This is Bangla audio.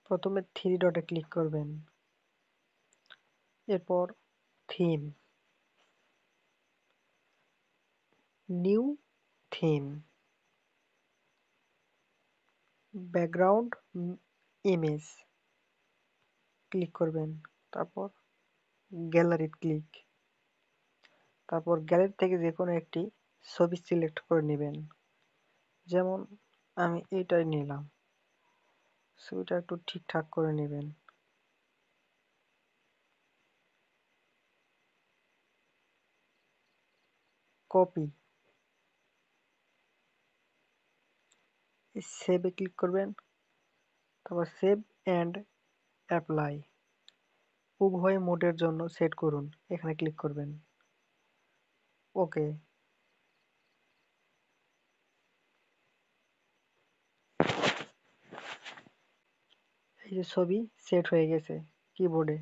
প্রথমে থ্রি ডটে ক্লিক করবেন, এরপর theme, new theme, background image click করবেন, তারপর গ্যালারি ক্লিক, তারপর গ্যালারি থেকে যে কোনো একটি ছবি সিলেক্ট করে নেবেন। যেমন আমি এইটাই নিলাম, ছবিটা একটু ঠিকঠাক করে নেবেন। কপি, সেভে ক্লিক করবেন, তারপর সেভ অ্যান্ড অ্যাপ্লাই, উভয় মোডের জন্য সেট করুন, এখানে ক্লিক করবেন। ওকে, এই যে ছবি সেট হয়ে গেছে কিবোর্ডে।